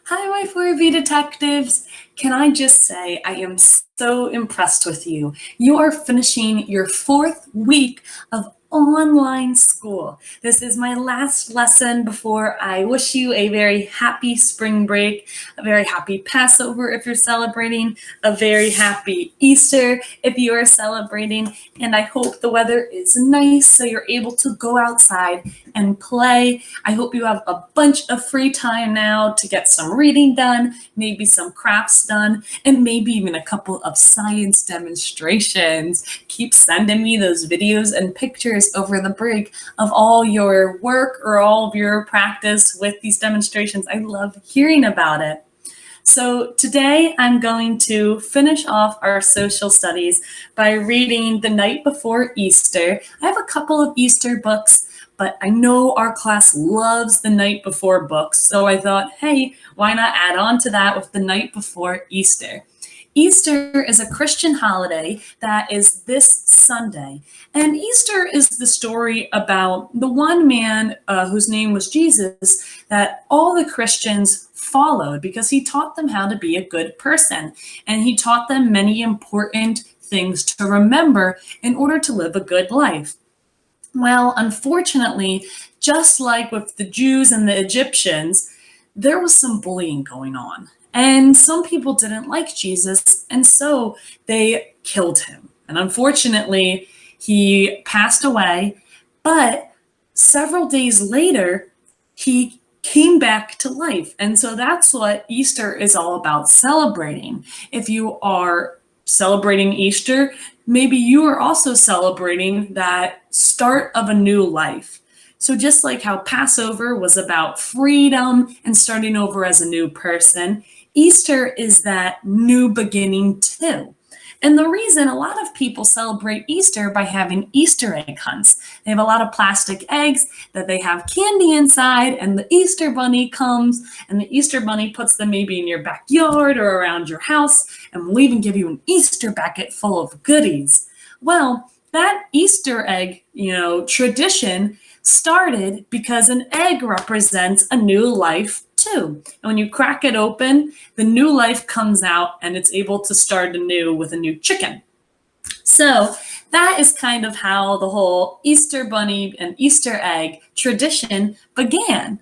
Hi, Y4V detectives. Can I just say I am so impressed with you. You are finishing your 4th week of online school. This is my last lesson before I wish you a very happy spring break, a very happy Passover if you're celebrating, a very happy Easter if you are celebrating, and I hope the weather is nice so you're able to go outside and play. I hope you have a bunch of free time now to get some reading done, maybe some crafts done, and maybe even a couple of science demonstrations. Keep sending me those videos and pictures over the break of all your work or all of your practice with these demonstrations. I love hearing about it. So today I'm going to finish off our social studies by reading The Night Before Easter. I have a couple of Easter books, but I know our class loves The Night Before books, so I thought, hey, why not add on to that with The Night Before Easter? Easter is a Christian holiday that is this Sunday. And Easter is the story about the one man whose name was Jesus that all the Christians followed because he taught them how to be a good person. And he taught them many important things to remember in order to live a good life. Well, unfortunately, just like with the Jews and the Egyptians, there was some bullying going on. And some people didn't like Jesus, and so they killed him. And unfortunately, he passed away, but several days later, he came back to life. And so that's what Easter is all about, celebrating. If you are celebrating Easter, maybe you are also celebrating that start of a new life. So just like how Passover was about freedom and starting over as a new person, Easter is that new beginning too. And the reason a lot of people celebrate Easter by having Easter egg hunts. They have a lot of plastic eggs that they have candy inside, and the Easter bunny comes, and the Easter bunny puts them maybe in your backyard or around your house, and will even give you an Easter bucket full of goodies. Well, that Easter egg, tradition started because an egg represents a new life too. And when you crack it open, the new life comes out and it's able to start anew with a new chicken. So that is kind of how the whole Easter bunny and Easter egg tradition began.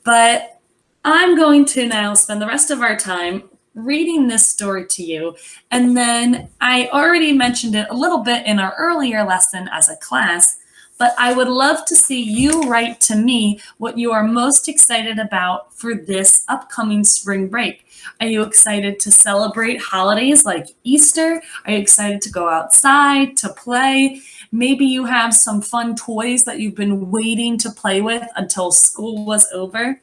But I'm going to now spend the rest of our time reading this story to you. And then I already mentioned it a little bit in our earlier lesson as a class, but I would love to see you write to me what you are most excited about for this upcoming spring break. Are you excited to celebrate holidays like Easter? Are you excited to go outside, to play? Maybe you have some fun toys that you've been waiting to play with until school was over.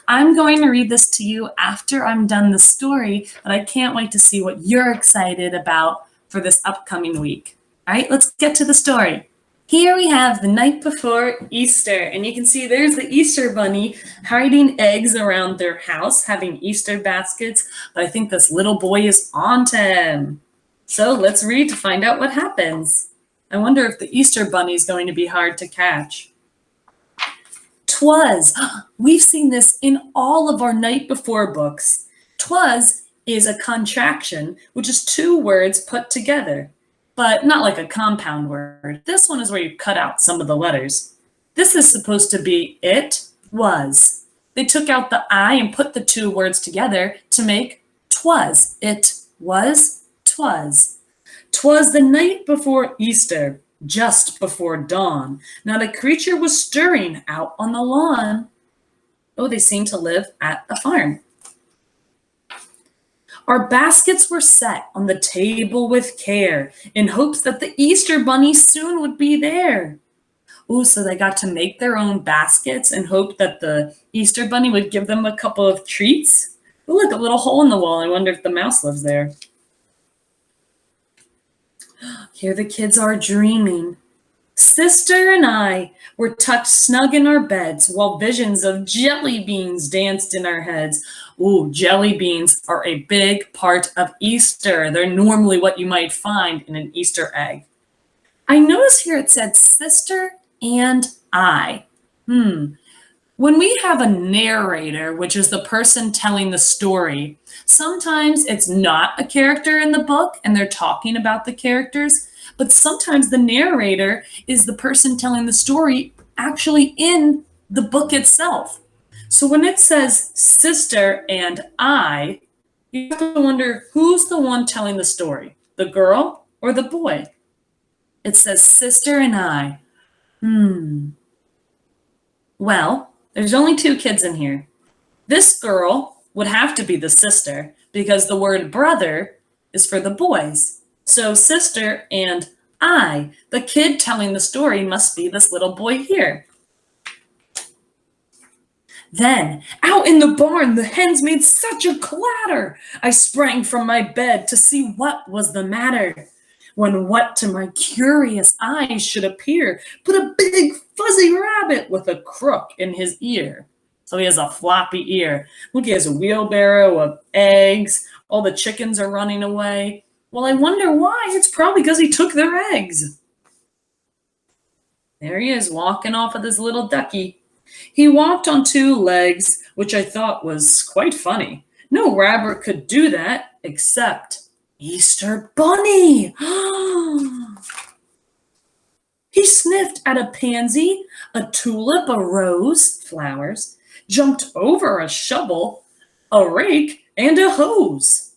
I'm going to read this to you after I'm done the story, but I can't wait to see what you're excited about for this upcoming week. All right, let's get to the story. Here we have The Night Before Easter, and you can see there's the Easter bunny hiding eggs around their house, having Easter baskets, but I think this little boy is onto him. So let's read to find out what happens. I wonder if the Easter bunny is going to be hard to catch. 'Twas. We've seen this in all of our Night Before books. 'Twas is a contraction, which is 2 words put together. But not like a compound word. This one is where you cut out some of the letters. This is supposed to be it was. They took out the I and put the 2 words together to make 'twas. It was, 'twas. 'Twas the night before Easter, just before dawn. Not a creature was stirring out on the lawn. Oh, they seem to live at a farm. Our baskets were set on the table with care, in hopes that the Easter bunny soon would be there. Oh, so they got to make their own baskets and hope that the Easter bunny would give them a couple of treats. Oh, look, a little hole in the wall. I wonder if the mouse lives there. Here the kids are dreaming. Sister and I were tucked snug in our beds while visions of jelly beans danced in our heads. Ooh, jelly beans are a big part of Easter. They're normally what you might find in an Easter egg. I notice here it said sister and I. When we have a narrator, which is the person telling the story, sometimes it's not a character in the book and they're talking about the characters, but sometimes the narrator is the person telling the story actually in the book itself. So when it says sister and I, you have to wonder who's the one telling the story, the girl or the boy? It says sister and I. Well, there's only two kids in here. This girl would have to be the sister because the word brother is for the boys. So sister and I, the kid telling the story, must be this little boy here. Then, out in the barn, the hens made such a clatter. I sprang from my bed to see what was the matter. When what to my curious eyes should appear but a big fuzzy rabbit with a crook in his ear. So he has a floppy ear. Look, he has a wheelbarrow of eggs. All the chickens are running away. Well, I wonder why. It's probably because he took their eggs. There he is, walking off with his little ducky. He walked on two legs, which I thought was quite funny. No rabbit could do that except Easter Bunny. He sniffed at a pansy, a tulip, a rose, flowers, jumped over a shovel, a rake, and a hose.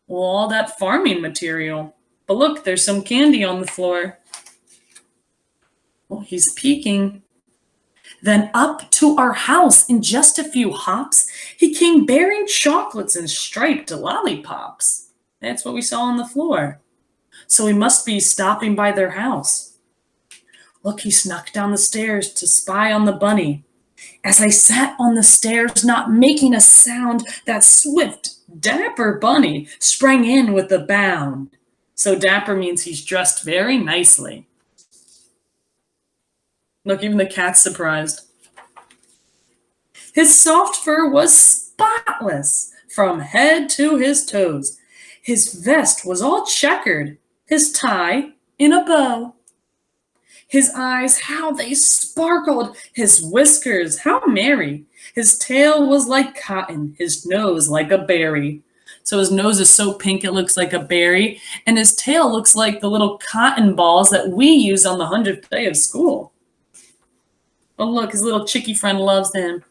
Well, all that farming material. But look, there's some candy on the floor. Well, he's peeking. Then up to our house in just a few hops, he came bearing chocolates and striped lollipops. That's what we saw on the floor. So he must be stopping by their house. Look, he snuck down the stairs to spy on the bunny. As I sat on the stairs, not making a sound, that swift, dapper bunny sprang in with a bound. So dapper means he's dressed very nicely. Look, even the cat's surprised. His soft fur was spotless from head to his toes. His vest was all checkered, his tie in a bow. His eyes, how they sparkled, his whiskers, how merry. His tail was like cotton, his nose like a berry. So his nose is so pink it looks like a berry, and his tail looks like the little cotton balls that we use on the 100th day of school. Oh, look, his little chickie friend loves him.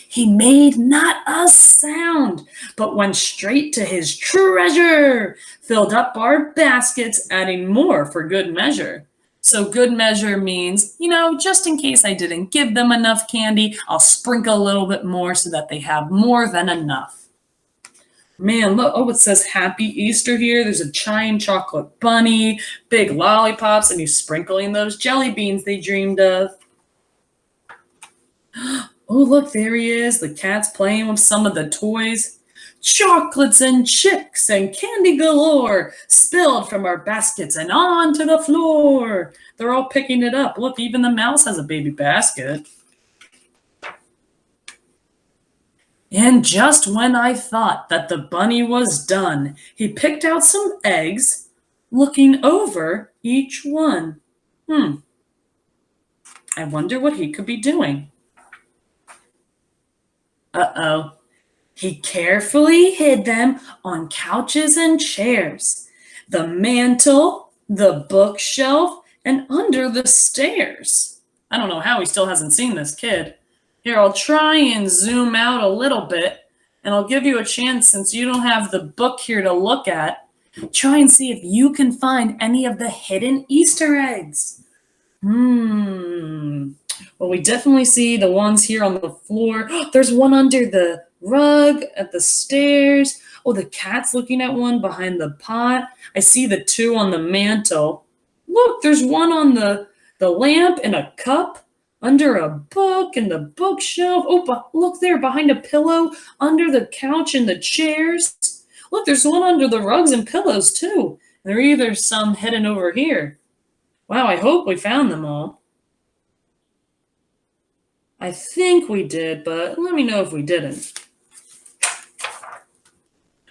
He made not a sound, but went straight to his treasure, filled up our baskets, adding more for good measure. So good measure means, just in case I didn't give them enough candy, I'll sprinkle a little bit more so that they have more than enough. Man, look, it says Happy Easter here. There's a giant chocolate bunny, big lollipops, and he's sprinkling those jelly beans they dreamed of. Oh, look, there he is. The cat's playing with some of the toys. Chocolates and chicks and candy galore spilled from our baskets and onto the floor. They're all picking it up. Look, even the mouse has a baby basket. And just when I thought that the bunny was done, he picked out some eggs, looking over each one. I wonder what he could be doing. Uh-oh. He carefully hid them on couches and chairs, the mantle, the bookshelf, and under the stairs. I don't know how he still hasn't seen this kid. Here, I'll try and zoom out a little bit, and I'll give you a chance, since you don't have the book here to look at, try and see if you can find any of the hidden Easter eggs. Well, we definitely see the ones here on the floor. There's one under the rug at the stairs. Oh, the cat's looking at one behind the pot. I see the two on the mantle. Look, there's one on the lamp and a cup under a book in the bookshelf. Oh, look there behind a pillow, under the couch and the chairs. Look, there's one under the rugs and pillows too. There are either some hidden over here. Wow, I hope we found them all. I think we did, but let me know if we didn't.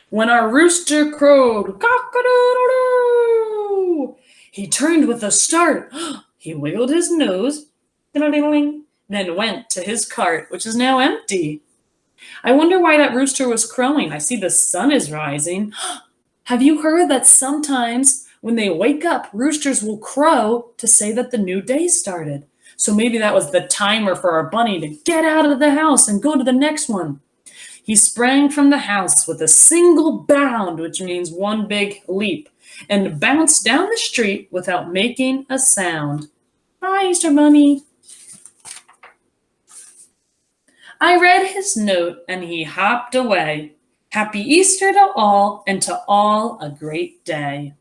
When our rooster crowed, cock-a-doodle-doo, he turned with a start. He wiggled his nose, diddle-diddling, then went to his cart, which is now empty. I wonder why that rooster was crowing. I see the sun is rising. Have you heard that sometimes when they wake up, roosters will crow to say that the new day started? So maybe that was the timer for our bunny to get out of the house and go to the next one. He sprang from the house with a single bound, which means one big leap, and bounced down the street without making a sound. Bye, Easter Bunny. I read his note and he hopped away. Happy Easter to all, and to all a great day.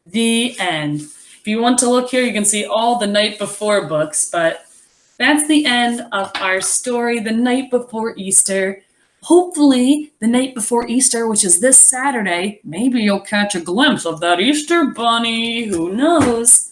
The end. If you want to look here, you can see all the night before books, but that's the end of our story, The Night Before Easter. Hopefully, the night before Easter, which is this Saturday, maybe you'll catch a glimpse of that Easter bunny. Who knows?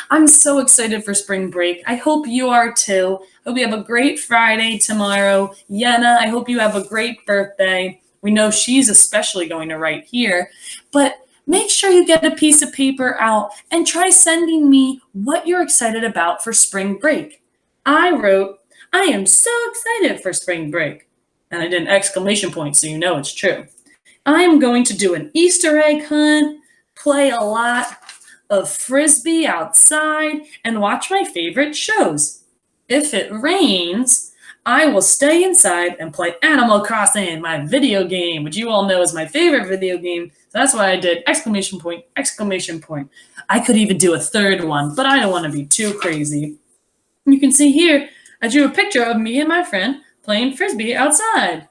I'm so excited for spring break. I hope you are too. Hope you have a great Friday tomorrow. Yenna, I hope you have a great birthday. We know she's especially going to write here, but make sure you get a piece of paper out and try sending me what you're excited about for spring break. I wrote, I am so excited for spring break. And I did an exclamation point, so you know it's true. I am going to do an Easter egg hunt, play a lot of Frisbee outside, and watch my favorite shows. If it rains, I will stay inside and play Animal Crossing, my video game, which you all know is my favorite video game. So that's why I did exclamation point, exclamation point. I could even do a third one, but I don't want to be too crazy. You can see here, I drew a picture of me and my friend playing Frisbee outside.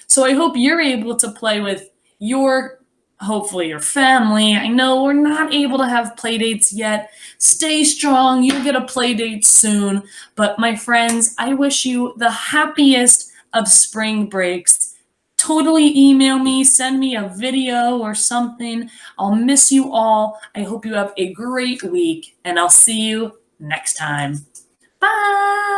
So I hope you're able to play with hopefully your family. I know we're not able to have play dates yet. Stay strong. You'll get a play date soon. But my friends, I wish you the happiest of spring breaks. Totally email me, send me a video or something. I'll miss you all. I hope you have a great week, and I'll see you next time. Bye.